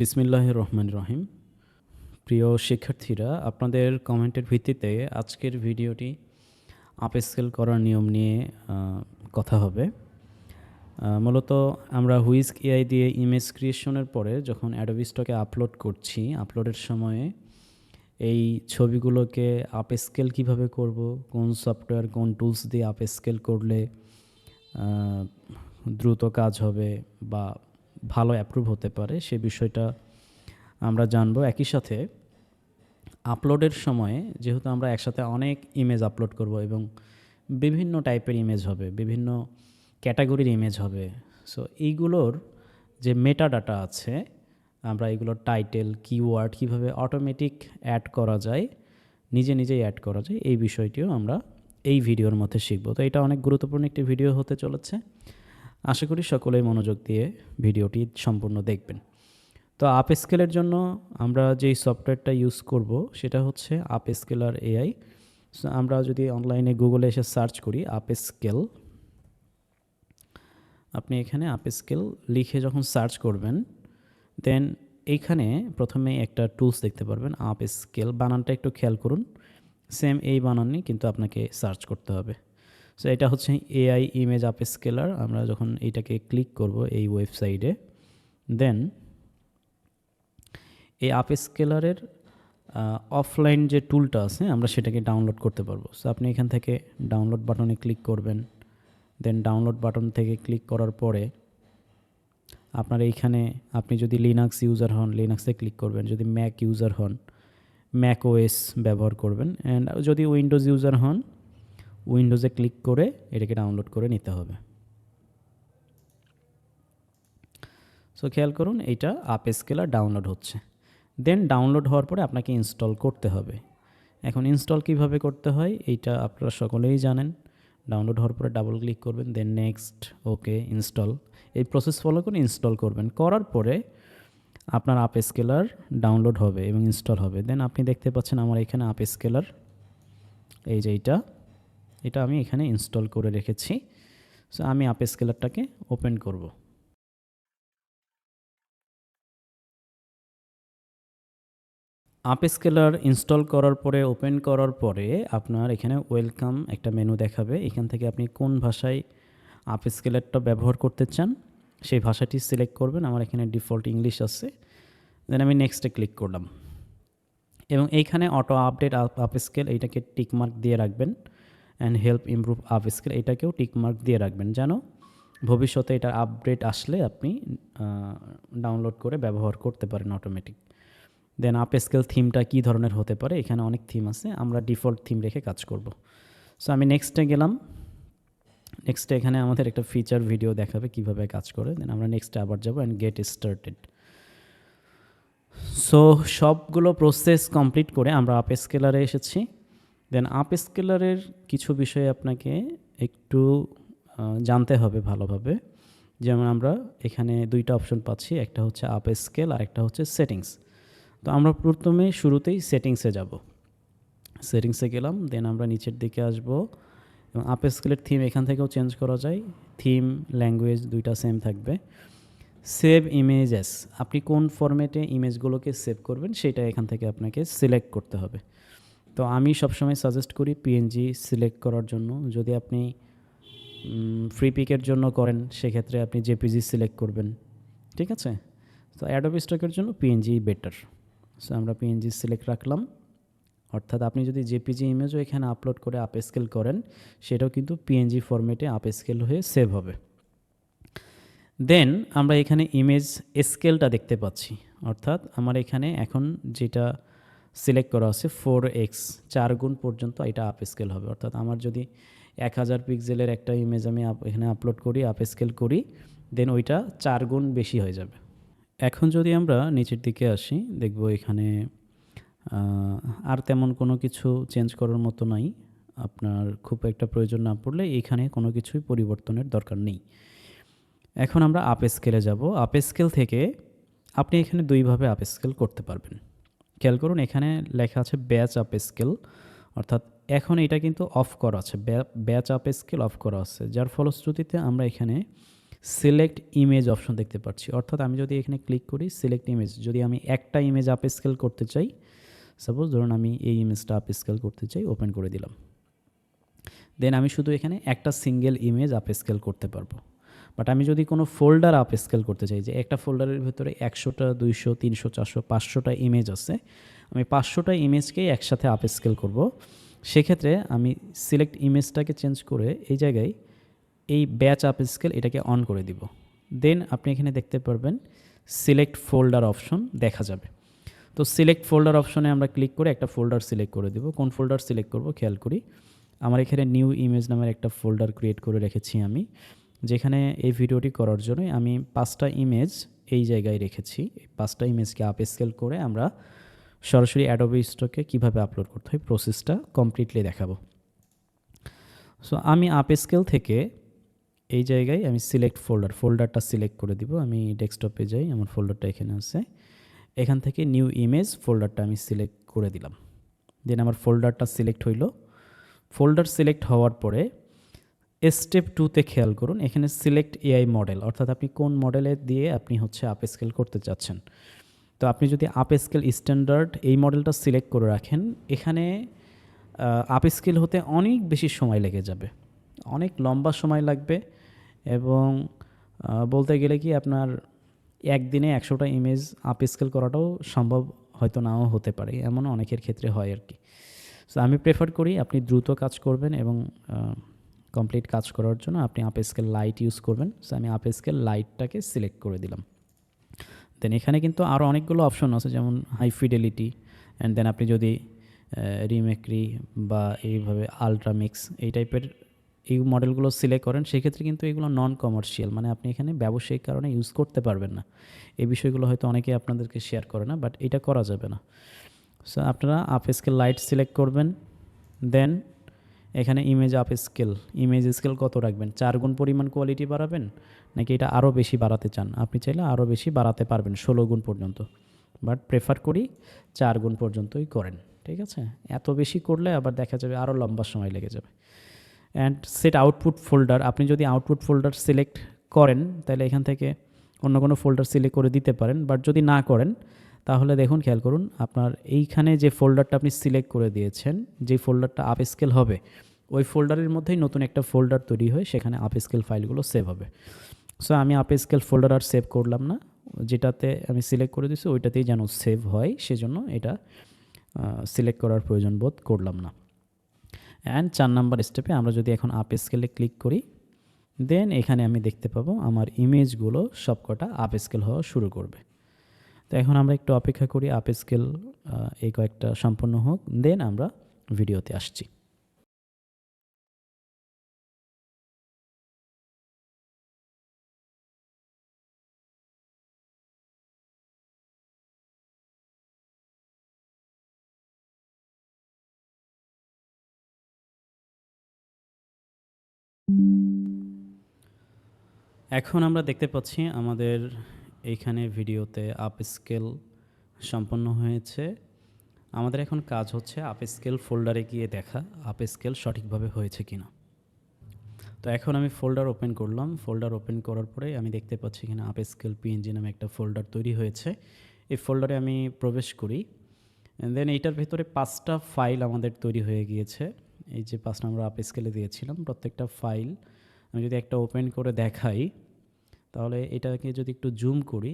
বিসমিল্লাহির রহমানির রহিম। প্রিয় শিক্ষার্থীরা, আপনাদের কমেন্টের ভিত্তিতে আজকের ভিডিওটি আপস্কেল করার নিয়ম নিয়ে কথা হবে। মূলত আমরা হুইস্ক এআই দিয়ে ইমেজ ক্রিয়েশনের পরে যখন অ্যাডোবি স্টকে আপলোড করছি, আপলোডের সময়ে এই ছবিগুলোকে আপস্কেল কিভাবে করব, কোন সফটওয়্যার কোন টুলস দিয়ে আপস্কেল করলে দ্রুত কাজ হবে বা ভালো অ্যাপ্রুভ হতে পারে, সে বিষয়টা আমরা জানবো। একই সাথে আপলোডের সময়ে যেহেতু আমরা একসাথে অনেক ইমেজ আপলোড করব এবং বিভিন্ন টাইপের ইমেজ হবে, বিভিন্ন ক্যাটাগরির ইমেজ হবে, সো এইগুলোর যে মেটা ডাটা আছে, আমরা এগুলোর টাইটেল কিওয়ার্ড কীভাবে অটোমেটিক অ্যাড করা যায়, নিজেই অ্যাড করা যায়, এই বিষয়টিও আমরা এই ভিডিওর মধ্যে শিখব। তো এটা অনেক গুরুত্বপূর্ণ একটি ভিডিও হতে চলেছে। আশা করি সকলেই মনোযোগ দিয়ে ভিডিওটি সম্পূর্ণ দেখবেন। তো আপস্কেলের জন্য আমরা যেই সফটওয়্যারটা ইউজ করব সেটা হচ্ছে আপস্কেলার এআই। সো আমরা যদি অনলাইনে গুগলে এসে সার্চ করি আপস্কেল, আপনি এখানে আপস্কেল লিখে যখন সার্চ করবেন, দেন এইখানে প্রথমে একটা টুলস দেখতে পারবেন আপস্কেল। বানানটা একটু খেয়াল করুন, সেম এই বানানই কিন্তু আপনাকে সার্চ করতে হবে। সো এটা হচ্ছে এআই ইমেজ আপস্কেলার। আমরা যখন এইটাকে ক্লিক করব এই ওয়েবসাইটে, দেন এই আপস্কেলারের অফলাইন যে টুলটা আছে আমরা সেটাকে ডাউনলোড করতে পারবো। সো আপনি এখান থেকে ডাউনলোড বাটনে ক্লিক করবেন, দেন ডাউনলোড বাটন থেকে ক্লিক করার পরে আপনার এইখানে আপনি যদি লিনাক্স ইউজার হন লিনাক্সে ক্লিক করবেন, যদি ম্যাক ইউজার হন ম্যাক ওএস ব্যবহার করবেন, অ্যান্ড যদি উইন্ডোজ ইউজার হন উইন্ডোজে ক্লিক করে এটাকে ডাউনলোড করে নিতে হবে। সো খেয়াল করুন এইটা আপস্কেলার ডাউনলোড হচ্ছে। দেন ডাউনলোড হওয়ার পরে আপনাকে ইনস্টল করতে হবে। এখন ইনস্টল কিভাবে করতে হয় এইটা আপনারা সকলেই জানেন। ডাউনলোড হওয়ার পরে ডাবল ক্লিক করবেন, দেন নেক্সট, ওকে, ইনস্টল, এই প্রসেস ফলো করে ইনস্টল করবেন। করার পরে আপনার আপস্কেলার ডাউনলোড হবে এবং ইনস্টল হবে। দেন আপনি দেখতে পাচ্ছেন আমার এখানে আপস্কেলার, এই যে এটা আমি এখানে ইনস্টল করে রেখেছি। সো আমি আপস্কেলারটাকে ওপেন করব। আপস্কেলার ইনস্টল করার পরে ওপেন করার পরে আপনার এখানে ওয়েলকাম একটা মেনু দেখাবে। এখান থেকে আপনি কোন ভাষায় আপস্কেলারটা ব্যবহার করতে চান সেই ভাষাটি সিলেক্ট করবেন। আমার এখানে ডিফল্ট ইংলিশ আছে। দেন আমি নেক্সটে ক্লিক করলাম এবং এইখানে অটো আপডেট আপস্কেল এইটাকে টিকমার্ক দিয়ে রাখবেন, অ্যান্ড হেল্প ইমপ্রুভ আপস্কেল এটাকেও টিকমার্ক দিয়ে রাখবেন, যেন ভবিষ্যতে এটার আপডেট আসলে আপনি ডাউনলোড করে ব্যবহার করতে পারেন অটোমেটিক। দেন আপস্কেল থিমটা কী ধরনের হতে পারে, এখানে অনেক থিম আছে, আমরা ডিফল্ট থিম রেখে কাজ করব। সো আমি নেক্সটে গেলাম। নেক্সটে এখানে আমাদের একটা ফিচার ভিডিও দেখাবে কিভাবে কাজ করে। দেন আমরা নেক্সটে আবার যাব অ্যান্ড গেট স্টার্টেড। সো সবগুলো প্রসেস কমপ্লিট করে আমরা আপস্কেলারে এসেছি। দেন আপস্কেলারের কিছু বিষয় আপনাকে একটু জানতে হবে ভালোভাবে। যেমন আমরা এখানে দুইটা অপশন পাচ্ছি, একটা হচ্ছে আপস্কেল আর একটা হচ্ছে সেটিংস। তো আমরা প্রথমে শুরুতেই সেটিংসে যাব। সেটিংসে গেলাম, দেন আমরা নিচের দিকে আসব এবং আপস্কেলের থিম এখান থেকেও চেঞ্জ করা যায়। থিম ল্যাঙ্গুয়েজ দুইটা সেম থাকবে। সেভ ইমেজেস, আপনি কোন ফরম্যাটে ইমেজগুলোকে সেভ করবেন সেটা এখান থেকে আপনাকে সিলেক্ট করতে হবে। তো আমি সবসময় সাজেস্ট করি পিএনজি সিলেক্ট করার জন্য। যদি আপনি ফ্রি পিকের জন্য করেন সেক্ষেত্রে আপনি জেপিজি সিলেক্ট করবেন, ঠিক আছে? তো অ্যাডোবি স্টকের জন্য পিএনজি বেটার। সো আমরা পিএনজি সিলেক্ট রাখলাম, অর্থাৎ আপনি যদি জেপিজি ইমেজও এখানে আপলোড করে আপস্কেল করেন সেটাও কিন্তু পিএনজি ফরম্যাটে আপস্কেল হয়ে সেভ হবে। দেন আমরা এখানে ইমেজ স্কেলটা দেখতে পাচ্ছি, অর্থাৎ আমার এখানে এখন যেটা সিলেক্ট করা আছে 4x 4 গুণ পর্যন্ত এটা আপস্কেল হবে। অর্থাৎ আমার যদি 1000 পিক্সেলের একটা ইমেজ আমি এখানে আপলোড করি আপস্কেল করি, দেন ওইটা 4 গুণ বেশি হয়ে যাবে। এখন যদি আমরা নিচের দিকে আসি দেখব এখানে আর তেমন কোনো কিছু চেঞ্জ করার মতো নাই। আপনার খুব একটা প্রয়োজন না পড়লে এখানে কোনো কিছুই পরিবর্তনের দরকার নেই। এখন আমরা আপস্কেলে যাব। আপস্কেল থেকে আপনি এখানে দুইভাবে আপস্কেল করতে পারবেন। খেয়াল করুন এখানে লেখা আছে ব্যাচ আপস্কেল, অর্থাৎ এখন এটা কিন্তু অফ করা আছে, ব্যাচ আপস্কেল অফ করা আছে, যার ফলশ্রুতিতে আমরা এখানে সিলেক্ট ইমেজ অপশন দেখতে পাচ্ছি। অর্থাৎ আমি যদি এখানে ক্লিক করি সিলেক্ট ইমেজ, যদি আমি একটা ইমেজ আপ স্কেল করতে চাই, সাপোজ ধরুন আমি এই ইমেজটা আপ স্কেল করতে চাই, ওপেন করে দিলাম। দেন আমি শুধু এখানে একটা সিঙ্গেল ইমেজ আপ স্কেল করতে পারবো। বাট আমি যদি কোনো ফোল্ডার আপ স্কেল করতে চাই, যে একটা ফোল্ডারের ভিতরে 100টা 200 300 400 500টা ইমেজ আছে, আমি 500টা ইমেজকেই একসাথে আপ স্কেল করবো, সেক্ষেত্রে আমি সিলেক্ট ইমেজটাকে চেঞ্জ করে এই জায়গায় এই ব্যাচ আপ স্কেল এটাকে অন করে দিব। দেন আপনি এখানে দেখতে পারবেন সিলেক্ট ফোল্ডার অপশন দেখা যাবে। তো সিলেক্ট ফোল্ডার অপশনে আমরা ক্লিক করে একটা ফোল্ডার সিলেক্ট করে দেব। কোন ফোল্ডার সিলেক্ট করব খেয়াল করি। আমার এখানে নিউ ইমেজ নামের একটা ফোল্ডার ক্রিয়েট করে রেখেছি আমি, যেখানে এই ভিডিওটি করার জন্য আমি 5টা ইমেজ এই জায়গায় রেখেছি। এই 5টা ইমেজকে আপ স্কেল করে আমরা সরাসরি অ্যাডোবি স্টকে কীভাবে আপলোড করতে হয় প্রসেসটা কমপ্লিটলি দেখাবো। সো আমি আপ স্কেল থেকে এই জায়গায় আমি সিলেক্ট ফোল্ডারটা সিলেক্ট করে দিব। আমি ডেস্কটপে যাই, আমার ফোল্ডারটা এখানে আছে, এখান থেকে নিউ ইমেজ ফোল্ডারটা আমি সিলেক্ট করে দিলাম। দেন আমার ফোল্ডারটা সিলেক্ট হইল। ফোল্ডার সিলেক্ট হওয়ার পরে স্টেপ 2তে খেয়াল করুন, এখানে সিলেক্ট এআই মডেল, অর্থাৎ আপনি কোন মডেলে দিয়ে আপনি হচ্ছে আপ স্কেল করতে চাচ্ছেন। তো আপনি যদি আপ স্কেল স্ট্যান্ডার্ড এই মডেলটা সিলেক্ট করে রাখেন, এখানে আপ স্কেল হতে অনেক বেশি সময় লেগে যাবে, অনেক লম্বা সময় লাগবে, এবং বলতে গেলে কি আপনার একদিনে 100টা ইমেজ আপ স্কেল করাটাও সম্ভব হয়তো নাও হতে পারে, এমন অনেকের ক্ষেত্রে হয় আর কি। সো আমি প্রেফার করি আপনি দ্রুত কাজ করবেন এবং কমপ্লিট কাজ করার জন্য আপনি আপ স্কেল লাইট ইউজ করবেন। সো আমি আপ স্কেল লাইটটাকে সিলেক্ট করে দিলাম। দেন এখানে কিন্তু আরও অনেকগুলো অপশন আছে, যেমন হাই ফিডেলিটি, অ্যান্ড দেন আপনি যদি রিমেক্রি বা এইভাবে আলট্রামিক্স এই টাইপের এই মডেলগুলো সিলেক্ট করেন, সেক্ষেত্রে কিন্তু এগুলো নন কমার্শিয়াল, মানে আপনি এখানে ব্যবসায়িক কারণে ইউজ করতে পারবেন না। এই বিষয়গুলো হয়তো অনেকেই আপনাদেরকে শেয়ার করে না, বাট এটা করা যাবে না। সো আপনারা আপ স্কেল লাইট সিলেক্ট করবেন। দেন এখানে ইমেজ স্কেল কত রাখবেন, 4 গুণ পরিমাণ কোয়ালিটি বাড়াবেন নাকি এটা আরও বেশি বাড়াতে চান, আপনি চাইলে আরও বেশি বাড়াতে পারবেন 16 গুণ পর্যন্ত, বাট প্রেফার করি 4 গুণ পর্যন্তই করেন। ঠিক আছে, এত বেশি করলে আবার দেখা যাবে আরও লম্বা সময় লেগে যাবে। অ্যান্ড সেট আউটপুট ফোল্ডার, আপনি যদি আউটপুট ফোল্ডার সিলেক্ট করেন তাহলে এখান থেকে অন্য কোনো ফোল্ডার সিলেক্ট করে দিতে পারেন, বাট যদি না করেন তাহলে দেখুন, খেয়াল করুন, আপনার এইখানে যে ফোল্ডারটা আপনি সিলেক্ট করে দিয়েছেন, যে ফোল্ডারটা আপ স্কেল হবে, ওই ফোল্ডারের মধ্যেই নতুন একটা ফোল্ডার তৈরি হয়, সেখানে আপ স্কেল ফাইলগুলো সেভ হবে। সো আমি আপ স্কেল ফোল্ডার আর সেভ করলাম না, যেটাতে আমি সিলেক্ট করে দিয়েছি ওইটাতেই যেন সেভ হয়, সেজন্য এটা সিলেক্ট করার প্রয়োজন বোধ করলাম না। অ্যান্ড 4 নাম্বার স্টেপে আমরা যদি এখন আপ স্কেলে ক্লিক করি, দেন এখানে আমি দেখতে পাবো আমার ইমেজগুলো সবকটা আপ স্কেল হওয়া শুরু করবে। তো এখন আমরা একটু অপেক্ষা করি আপ স্কেল এই কয়েকটা সম্পন্ন হোক, দেন আমরা ভিডিওতে আসছি। এখন আমরা দেখতে পাচ্ছি আমাদের এইখানে ভিডিওতে আপ স্কেল সম্পন্ন হয়েছে। আমাদের এখন কাজ হচ্ছে আপ স্কেল ফোল্ডারে গিয়ে দেখা আপ স্কেল সঠিকভাবে হয়েছে কিনা। তো এখন আমি ফোল্ডার ওপেন করলাম। ফোল্ডার ওপেন করার পরে আমি দেখতে পাচ্ছি এখানে আপ স্কেল পিএনজি নামে একটা ফোল্ডার তৈরি হয়েছে। এই ফোল্ডারে আমি প্রবেশ করি, দেন এইটার ভেতরে 5টা ফাইল আমাদের তৈরি হয়ে গিয়েছে। এই যে 5টা আমরা আপ স্কেলে দিয়েছিলাম, প্রত্যেকটা ফাইল আমি যদি একটা ওপেন করে দেখাই, তাহলে এটাকে যদি একটু জুম করি,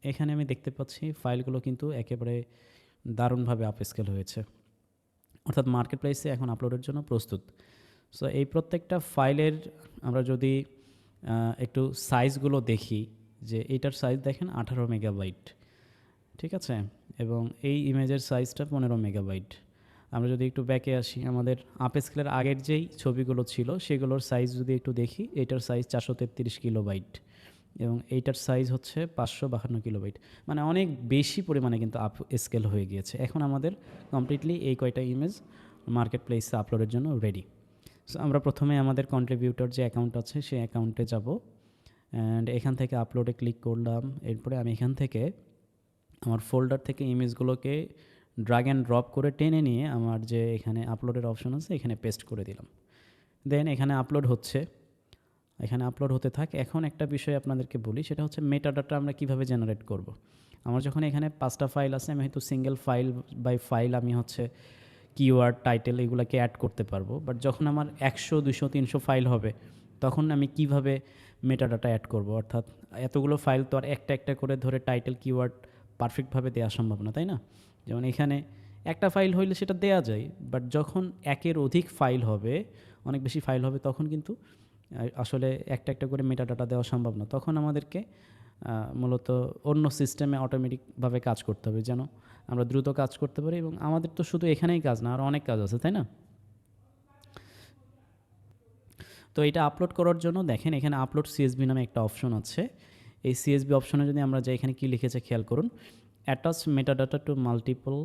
এখানে আমি দেখতে পাচ্ছি ফাইলগুলো কিন্তু একেবারে দারুণভাবে আপ স্কেল হয়েছে, অর্থাৎ মার্কেট প্লেসে এখন আপলোডের জন্য প্রস্তুত। সো এই প্রত্যেকটা ফাইলের আমরা যদি একটু সাইজগুলো দেখি, যে এইটার সাইজ দেখেন 18 মেগাবাইট, ঠিক আছে, এবং এই ইমেজের সাইজটা 15 মেগাবাইট। আমরা যদি একটু ব্যাকে আসি, আমাদের আপ স্কেলের আগের যেই ছবিগুলো ছিল সেগুলোর সাইজ যদি একটু দেখি, এইটার সাইজ 433 কিলোবাইট এবং এইটার সাইজ হচ্ছে 552 কিলোবাইট, মানে অনেক বেশি পরিমাণে কিন্তু আপ স্কেল হয়ে গিয়েছে। এখন আমাদের কমপ্লিটলি এই কয়টা ইমেজ মার্কেট প্লেসে আপলোডের জন্য রেডি। সো আমরা প্রথমে আমাদের কন্ট্রিবিউটর যে অ্যাকাউন্ট আছে সেই অ্যাকাউন্টে যাব, অ্যান্ড এখান থেকে আপলোডে ক্লিক করলাম। এরপরে আমি এখান থেকে আমার ফোল্ডার থেকে ইমেজগুলোকে ড্র্যাগ অ্যান্ড ড্রপ করে টেনে নিয়ে আমার যে এখানে আপলোডের অপশন আছে এখানে পেস্ট করে দিলাম। দেন এখানে আপলোড হচ্ছে। এখানে আপলোড হতে থাকে। এখন একটা বিষয় আপনাদেরকে বলি, সেটা হচ্ছে মেটাডাটা আমরা কিভাবে জেনারেট করব। আমার যখন এখানে 5টা ফাইল আছে, আমি হয়তো সিঙ্গেল ফাইল বাই ফাইল আমি হচ্ছে কিওয়ার্ড, টাইটেল এগুলোকে অ্যাড করতে পারবো। বাট যখন আমার 100, 200, 300 ফাইল হবে, তখন আমি কিভাবে মেটাডাটা অ্যাড করব? অর্থাৎ এতগুলো ফাইল তো আর একটা একটা করে ধরে টাইটেল, কিওয়ার্ড পারফেক্টভাবে দেওয়া সম্ভব না, তাই না? যেমন এখানে একটা ফাইল হইলে সেটা দেয়া যায়, বাট যখন একের অধিক ফাইল হবে, অনেক বেশি ফাইল হবে, তখন কিন্তু আসলে একটা একটা করে মেটাডাটা দেওয়া সম্ভব না। তখন আমাদেরকে মূলত অন্য সিস্টেমে অটোমেটিকভাবে কাজ করতে হবে, যেন আমরা দ্রুত কাজ করতে পারি। এবং আমাদের তো শুধু এখানেই কাজ না, আরও অনেক কাজ আছে, তাই না? তো এটা আপলোড করার জন্য দেখেন এখানে আপলোড সিএসবি নামে একটা অপশন আছে। এই সিএসবি অপশনে যদি আমরা যাই, এখানে কী লিখেছে খেয়াল করুন, attach metadata to multiple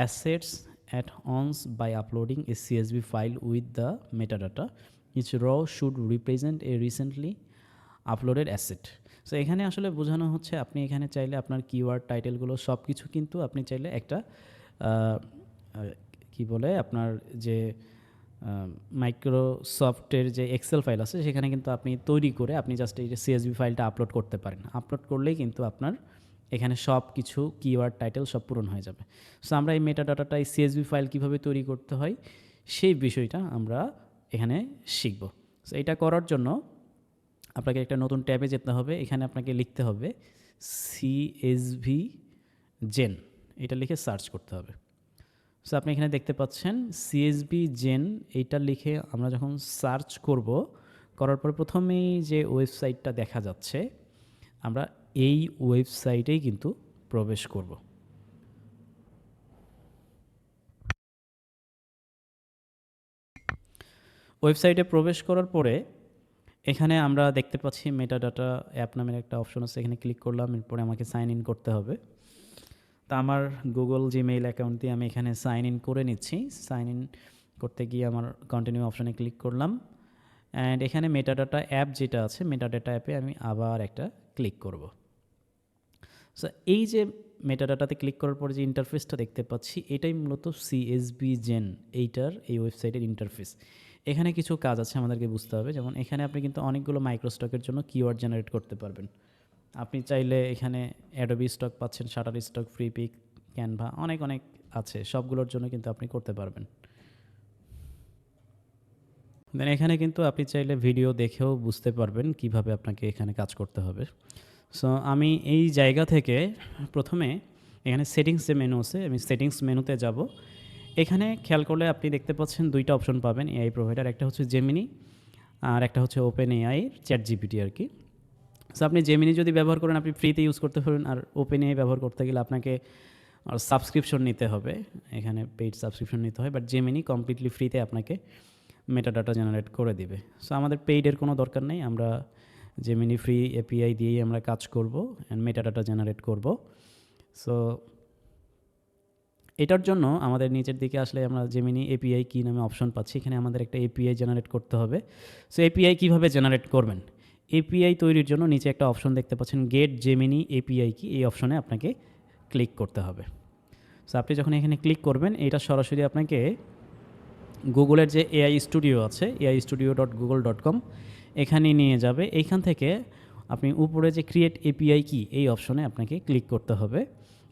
assets at once by uploading a CSV file with the metadata. Each row should represent a recently uploaded asset. So এখানে আসলে বোঝানো হচ্ছে আপনি এখানে চাইলে আপনার কিওয়ার্ড, টাইটেলগুলো সব কিছু কিন্তু আপনি চাইলে একটা কি বলে আপনার যে মাইক্রোসফটের যে এক্সেল ফাইল আছে, সেখানে কিন্তু আপনি তৈরি করে আপনি জাস্ট এই যে সিএসভি ফাইলটা আপলোড করতে পারেন। আপলোড করলেই কিন্তু আপনার এখানে সব কিছু কিওয়ার্ড, টাইটেল সব পূরণ হয়ে যাবে। সো আমরা এই মেটাডাটাটা, এই সিএসভি ফাইল কীভাবে তৈরি করতে হয় সেই বিষয়টা আমরা এখানে শিখব। সো এটা করার জন্য আপনাকে একটা নতুন ট্যাবে যেতে হবে। এখানে আপনাকে লিখতে হবে সিএসভি জেন, এটা লিখে সার্চ করতে হবে। সো আপনি এখানে দেখতে পাচ্ছেন সিএসভি জেন, এইটা লিখে আমরা যখন সার্চ করব, করার পর প্রথমেই যে ওয়েবসাইটটা দেখা যাচ্ছে, আমরা এই ওয়েবসাইটেই কিন্তু প্রবেশ করব। ওয়েবসাইটে প্রবেশ করার পরে এখানে আমরা দেখতে পাচ্ছি মেটাডাটা অ্যাপ নামের একটা অপশন আছে, এখানে ক্লিক করলাম। এরপরে আমাকে সাইন ইন করতে হবে। তা আমার গুগল জিমেইল অ্যাকাউন্ট দিয়ে আমি এখানে সাইন ইন করে নিচ্ছি। সাইন ইন করতে গিয়ে আমার কন্টিনিউ অপশনে ক্লিক করলাম। অ্যান্ড এখানে মেটাডাটা অ্যাপ যেটা আছে, মেটাডাটা অ্যাপে আমি আবার একটা ক্লিক করব। সো এই যে মেটাডাটাতে ক্লিক করার পরে যে ইন্টারফেসটা দেখতে পাচ্ছি, এটাই মূলত সিএসবি জেন এই ওয়েবসাইটের ইন্টারফেস। এখানে কিছু কাজ আছে আমাদেরকে বুঝতে হবে। যেমন এখানে আপনি কিন্তু অনেকগুলো মাইক্রোস্টকের জন্য কিওয়ার্ড জেনারেট করতে পারবেন। আপনি চাইলে এখানে অ্যাডোবি স্টক পাচ্ছেন, Shutterstock, Freepik, Canva, অনেক অনেক আছে। সবগুলোর জন্য কিন্তু আপনি করতে পারবেন। দেন এখানে কিন্তু আপনি চাইলে ভিডিও দেখেও বুঝতে পারবেন কিভাবে আপনাকে এখানে কাজ করতে হবে। সো আমি এই জায়গা থেকে প্রথমে এখানে সেটিংস যে মেনু আছে, আমি সেটিংস মেনুতে যাব। এখানে খেয়াল করলে আপনি দেখতে পাচ্ছেন দুইটা অপশন পাবেন এআই প্রোভাইডার, একটা হচ্ছে জেমিনি আর একটা হচ্ছে ওপেন এআই, চ্যাট জিপিটি আর কি। সো আপনি জেমিনি যদি ব্যবহার করেন, আপনি ফ্রিতে ইউজ করতে পারবেন। আর ওপেন এআই ব্যবহার করতে গেলে আপনাকে সাবস্ক্রিপশন নিতে হবে, এখানে পেইড সাবস্ক্রিপশন নিতে হয়। বাট জেমিনি কমপ্লিটলি ফ্রিতে আপনাকে মেটাডাটা জেনারেট করে দিবে। সো আমাদের পেইডের কোনো দরকার নেই, আমরা জেমিনি ফ্রি এপিআই দিয়েই আমরা কাজ করব অ্যান্ড মেটাডাটা জেনারেট করব। সো এটার জন্য আমাদের নিচের দিকে আসলে আমরা জেমিনি এপিআই কি নামে অপশন পাচ্ছি, এখানে আমাদের একটা এপিআই জেনারেট করতে হবে। সো এপিআই কীভাবে জেনারেট করবেন? এপিআই তৈরির জন্য নিচে একটা অপশন দেখতে পাচ্ছেন, গেট জেমিনি এপিআই কি, এই অপশনে আপনাকে ক্লিক করতে হবে। সো আপনি যখন এখানে ক্লিক করবেন, এটা সরাসরি আপনাকে গুগলের যে এআই স্টুডিও আছে, aistudio.google.com, এখানে নিয়ে যাবে। এইখান থেকে আপনি উপরে যে ক্রিয়েট এপিআই কি, এই অপশনে আপনাকে ক্লিক করতে হবে।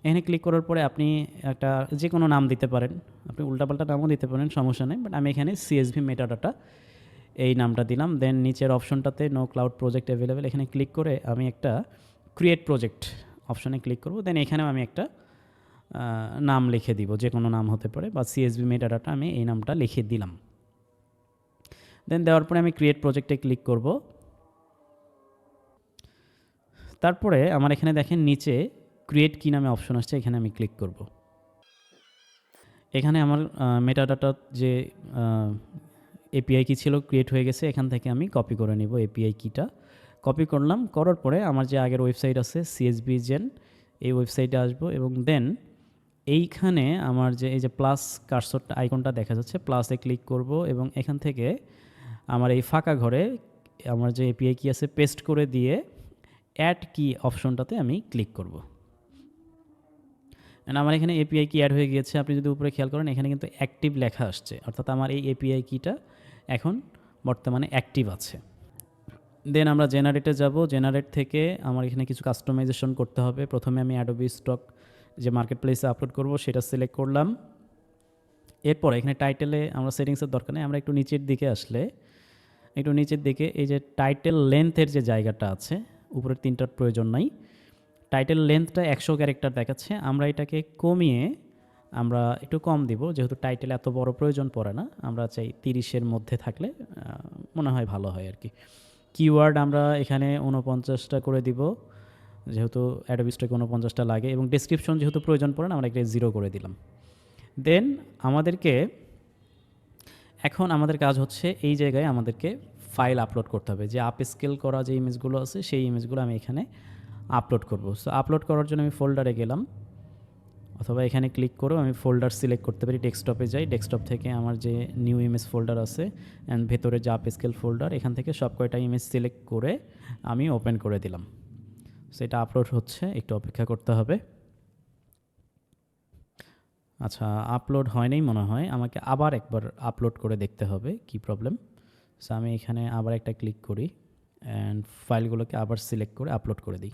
এখানে ক্লিক করার পরে আপনি একটা যে কোনো নাম দিতে পারেন, আপনি উল্টাপাল্টা নামও দিতে পারেন, সমস্যা নেই। বাট আমি এখানে সিএসভি মেটাডাটা এই নামটা দিলাম। দেন নিচের অপশনটাতে নো ক্লাউড প্রজেক্ট অ্যাভেলেবেল, এখানে ক্লিক করে আমি একটা ক্রিয়েট প্রজেক্ট অপশনে ক্লিক করব। দেন এখানেও আমি একটা নাম লিখে দিব, যে কোনো নাম হতে পারে, বা সিএসভি মেটাডাটা আমি এই নামটা লিখে দিলাম। দেন দেওয়ার পরে আমি ক্রিয়েট প্রজেক্টে ক্লিক করব। তারপরে আমার এখানে দেখেন নিচে ক্রিয়েট কি নামে অপশন আসছে, এখানে আমি ক্লিক করব। এখানে আমার মেটাডাটার যে এপিআই কি ছিল ক্রিয়েট হয়ে গেছে, এখান থেকে আমি কপি করে নিব এপিআই কিটা। কপি করলাম, করার পরে আমার যে আগের ওয়েবসাইট আছে সিএসবি জেন, এই ওয়েবসাইটে আসবো এবং দেন এইখানে আমার যে এই যে প্লাস কার্সরটা আইকনটা দেখা যাচ্ছে, প্লাসে ক্লিক করব এবং এখান থেকে আমার এই ফাঁকা ঘরে আমার যে এপিআই কি আছে পেস্ট করে দিয়ে অ্যাড কি অপশনটাতে আমি ক্লিক করব। আমার এখানে এপিআই কি অ্যাড হয়ে গিয়েছে। আপনি যদি উপরে খেয়াল করেন, এখানে কিন্তু অ্যাক্টিভ লেখা আসছে, অর্থাৎ আমার এই এপিআই কিটা এখন বর্তমানে অ্যাক্টিভ আছে। দেন আমরা জেনারেটে যাব। জেনারেট থেকে আমার এখানে কিছু কাস্টমাইজেশন করতে হবে। প্রথমে আমি অ্যাডোবি স্টক যে মার্কেট প্লেসে আপলোড করব সেটা সিলেক্ট করলাম। এরপর এখানে টাইটেলে আমরা সেটিংসের দরকার নেই, আমরা একটু নিচের দিকে আসলে একটু নিচের দিকে এই যে টাইটেল লেন্থের যে জায়গাটা আছে, উপরের তিনটার প্রয়োজন নাই। টাইটেল লেন্থটা 100 ক্যারেক্টার দেখাচ্ছে, আমরা এটাকে কমিয়ে আমরা একটু কম দিব, যেহেতু টাইটেল এত বড় প্রয়োজন পড়ে না। আমরা চাই 30-এর মধ্যে থাকলে মনে হয় ভালো হয় আর কি। কিওয়ার্ড আমরা এখানে 49টা করে দিব, যেহেতু অ্যাডোবি স্টকে 49টা লাগে, এবং ডেসক্রিপশন যেহেতু প্রয়োজন পড়ে না, আমরা এখানে 0 করে দিলাম। দেন এখন আমাদের কাজ হচ্ছে এই জায়গায় আমাদেরকে ফাইল আপলোড করতে হবে। যে আপ স্কেল করা যে ইমেজগুলো আছে সেই ইমেজগুলো আমি এখানে আপলোড করব। সো আপলোড করার জন্য আমি ফোল্ডারে গেলাম, অথবা এখানে ক্লিক করেও আমি ফোল্ডার সিলেক্ট করতে পারি। ডেস্কটপে যাই, ডেস্কটপ থেকে আমার যে নিউ ইমেজ ফোল্ডার আছে অ্যান্ড ভেতরে যে আপ স্কেল ফোল্ডার, এখান থেকে সব কয়টা ইমেজ সিলেক্ট করে আমি ওপেন করে দিলাম। সেটা আপলোড হচ্ছে, একটু অপেক্ষা করতে হবে। আচ্ছা, আপলোড হয়নি মনে হয়, আমাকে আবার একবার আপলোড করে দেখতে হবে কি প্রবলেম। সো আমি এখানে আবার একটা ক্লিক করি অ্যান্ড ফাইলগুলোকে আবার সিলেক্ট করে আপলোড করে দিই।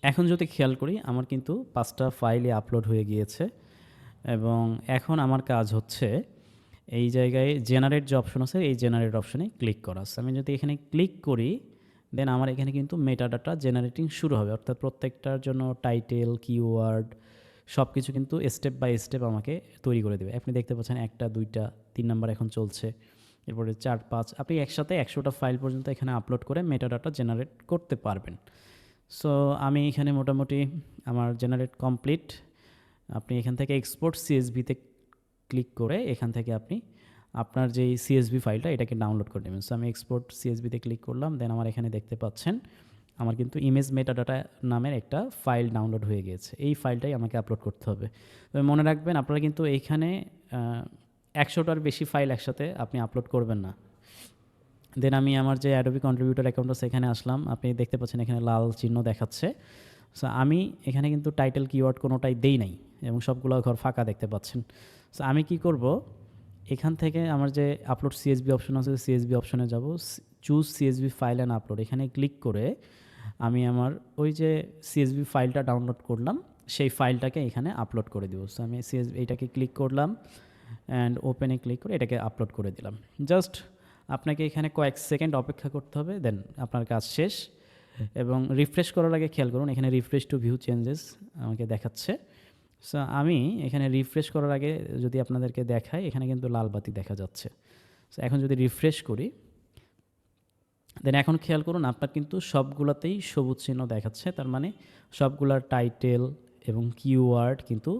এখন যদি খেয়াল করি আমার কিন্তু 5টা ফাইলই আপলোড হয়ে গিয়েছে, এবং এখন আমার কাজ হচ্ছে এই জায়গায় জেনারেট যে অপশন আছে এই জেনারেট অপশনে ক্লিক করা আছে। আমি যদি এখানে ক্লিক করি দেন আমার এখানে কিন্তু মেটাডাটা জেনারেটিং শুরু হবে, অর্থাৎ প্রত্যেকটার জন্য টাইটেল, কিওয়ার্ড সব কিছু কিন্তু স্টেপ বাই স্টেপ আমাকে তৈরি করে দেবে। আপনি দেখতে পাচ্ছেন 1টা 2টা 3 নাম্বার এখন চলছে, এরপরে 4 5, আপনি একসাথে 100টা ফাইল পর্যন্ত এখানে আপলোড করে মেটাডাটা জেনারেট করতে পারবেন। সো আমি এখানে মোটামুটি আমার জেনারেট কমপ্লিট। আপনি এখান থেকে এক্সপোর্ট সিএসভিতে ক্লিক করে এখান থেকে আপনি আপনার যেই সিএসভি ফাইলটা এটাকে ডাউনলোড করে নেবেন। সো আমি এক্সপোর্ট সিএসভিতে ক্লিক করলাম, দেন আমার এখানে দেখতে পাচ্ছেন আমার কিন্তু ইমেজ মেটাডাটা নামের একটা ফাইল ডাউনলোড হয়ে গিয়েছে। এই ফাইলটাই আমাকে আপলোড করতে হবে। তবে মনে রাখবেন আপনারা কিন্তু এইখানে 100টার বেশি ফাইল একসাথে আপনি আপলোড করবেন না। দেন আমি আমার যে অ্যাডোবি কন্ট্রিবিউটর অ্যাকাউন্ট আছে এখানে আসলাম, আপনি দেখতে পাচ্ছেন এখানে লাল চিহ্ন দেখাচ্ছে। সো আমি এখানে কিন্তু টাইটেল কিওয়ার্ড কোনোটাই দেই নাই, এবং সবগুলো ঘর ফাঁকা দেখতে পাচ্ছেন। সো আমি কি করব, এখান থেকে আমার যে আপলোড সিএসবি অপশন আছে সিএসবি অপশনে যাব, choose CSB file and upload, এখানে ক্লিক করে আমি আমার ওই যে সিএসবি ফাইলটা ডাউনলোড করলাম সেই ফাইলটাকে এখানে আপলোড করে দিব। সো আমি এইটাকে ক্লিক করলাম অ্যান্ড ওপেনে ক্লিক করে এটাকে আপলোড করে দিলাম। জাস্ট আপনাকে এখানে কয়েক সেকেন্ড অপেক্ষা করতে হবে, দেন আপনার কাজ শেষ। এবং রিফ্রেশ করার আগে খেয়াল করুন এখানে রিফ্রেশ টু ভিউ চেঞ্জেস আমাকে দেখাচ্ছে। সো আমি এখানে রিফ্রেশ করার আগে যদি আপনাদেরকে দেখাই, এখানে কিন্তু লাল বাতি দেখা যাচ্ছে। সো এখন যদি রিফ্রেশ করি দেন এখন খেয়াল করুন আপনার কিন্তু সবগুলোতেই সবুজ চিহ্ন দেখাচ্ছে, তার মানে সবগুলার টাইটেল এবং কিওয়ার্ড কিন্তু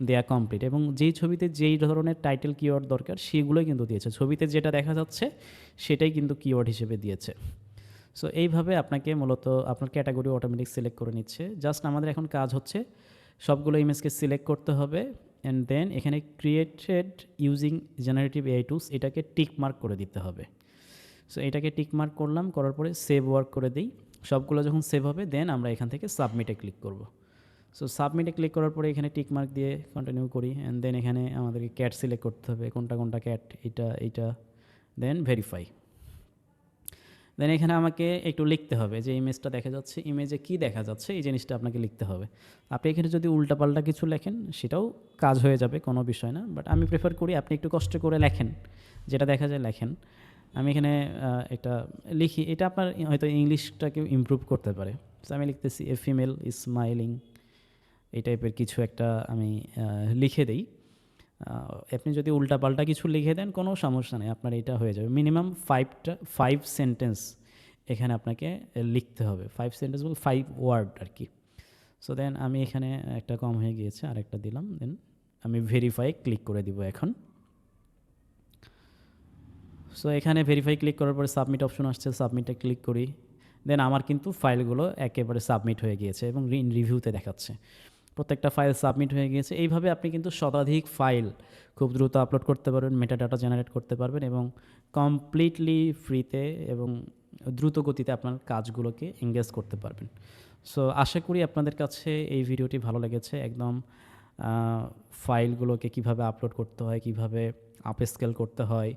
দেয়া কমপ্লিট, এবং যেই ছবিতে যেই ধরনের টাইটেল কিওয়ার্ড দরকার সেগুলোই কিন্তু দিয়েছে। ছবিতে যেটা দেখা যাচ্ছে সেটাই কিন্তু কিওয়ার্ড হিসেবে দিয়েছে। সো এইভাবে আপনাকে মূলত আপনার ক্যাটাগরি অটোমেটিক সিলেক্ট করে নিচ্ছে। জাস্ট আমাদের এখন কাজ হচ্ছে সবগুলো ইমেজকে সিলেক্ট করতে হবে অ্যান্ড দেন এখানে created using generative AI tools এটাকে টিক মার্ক করে দিতে হবে। সো এটাকে টিক মার্ক করলাম, করার পরে সেভ ওয়ার্ক করে দিই। সবগুলো যখন সেভ হবে দেন আমরা এখান থেকে সাবমিটে ক্লিক করব। সো সাবমিটে ক্লিক করার পরে এখানে টিক মার্ক দিয়ে কন্টিনিউ করি অ্যান্ড দেন এখানে আমাদেরকে ক্যাট সিলেক্ট করতে হবে, কোনটা কোনটা ক্যাট, এইটা দেন ভেরিফাই। দেন এখানে আমাকে একটু লিখতে হবে যে ইমেজটা দেখা যাচ্ছে, ইমেজে কি দেখা যাচ্ছে এই জিনিসটা আপনাকে লিখতে হবে। আপনি এখানে যদি উল্টাপাল্টা কিছু লেখেন সেটাও কাজ হয়ে যাবে, কোনো বিষয় না, বাট আমি প্রেফার করি আপনি একটু কষ্ট করে লেখেন, যেটা দেখা যায় লেখেন। আমি এখানে একটা লিখি, এটা আপনার হয়তো ইংলিশটাকে ইমপ্রুভ করতে পারে। সো আমি লিখতেছি এ ফিমেল ইজ স্মাইলিং, এই টাইপের কিছু একটা আমি লিখে দিই। আপনি যদি উল্টাপাল্টা কিছু লিখে দেন কোনো সমস্যা নেই, আপনার এটা হয়ে যাবে। মিনিমাম 5 সেন্টেন্স এখানে আপনাকে লিখতে হবে, 5 সেন্টেন্স বল 5 ওয়ার্ড আর কি। সো দেন আমি এখানে একটা কম হয়ে গিয়েছে, আরেকটা দিলাম, দেন আমি ভেরিফাই ক্লিক করে দিব এখন। সো এখানে ভেরিফাই ক্লিক করার পরে সাবমিট অপশন আসছে, সাবমিটে ক্লিক করি। দেন আমার কিন্তু ফাইলগুলো একেবারে সাবমিট হয়ে গিয়েছে এবং রিভিউতে দেখাচ্ছে প্রত্যেকটা ফাইল সাবমিট হয়ে গিয়েছে। এইভাবে আপনি কিন্তু শতাধিক ফাইল খুব দ্রুত আপলোড করতে পারবেন, মেটাডাটা জেনারেট করতে পারবেন এবং কমপ্লিটলি ফ্রিতে এবং দ্রুত গতিতে আপনার কাজগুলোকে এঙ্গেজ করতে পারবেন। সো আশা করি আপনাদের কাছে এই ভিডিওটি ভালো লেগেছে। একদম ফাইলগুলোকে কিভাবে আপলোড করতে হয়, কিভাবে আপ স্কেল করতে হয়,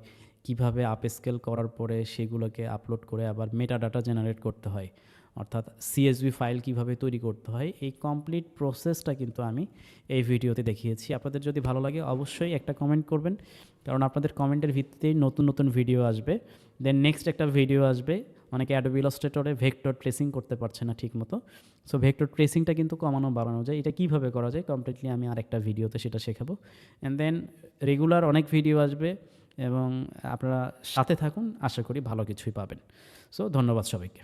কিভাবে আপ স্কেল করার পরে সেগুলোকে আপলোড করে আবার মেটা ডাটা জেনারেট করতে হয়, অর্থাৎ সিএসভি ফাইল কিভাবে তৈরি করতে হয়, এই কমপ্লিট প্রসেসটা কিন্তু আমি এই ভিডিওতে দেখিয়েছি। আপনাদের যদি ভালো লাগে অবশ্যই একটা কমেন্ট করবেন, কারণ আপনাদের কমেন্টের ভিত্তিতেই নতুন নতুন ভিডিও আসবে। দেন নেক্সট একটা ভিডিও আসবে, অনেকে অ্যাডোবি ইলাস্ট্রেটরে ভেক্টর ট্রেসিং করতে পারছে না ঠিক মতো। সো ভেক্টর ট্রেসিংটা কিন্তু কমানো বাড়ানো যায়, এটা কীভাবে করা যায় কমপ্লিটলি আমি আরেকটা ভিডিওতে সেটা শেখাবো। অ্যান্ড দেন রেগুলার অনেক ভিডিও আসবে এবং আপনারা সাথে থাকুন, আশা করি ভালো কিছুই পাবেন। সো ধন্যবাদ সবাইকে।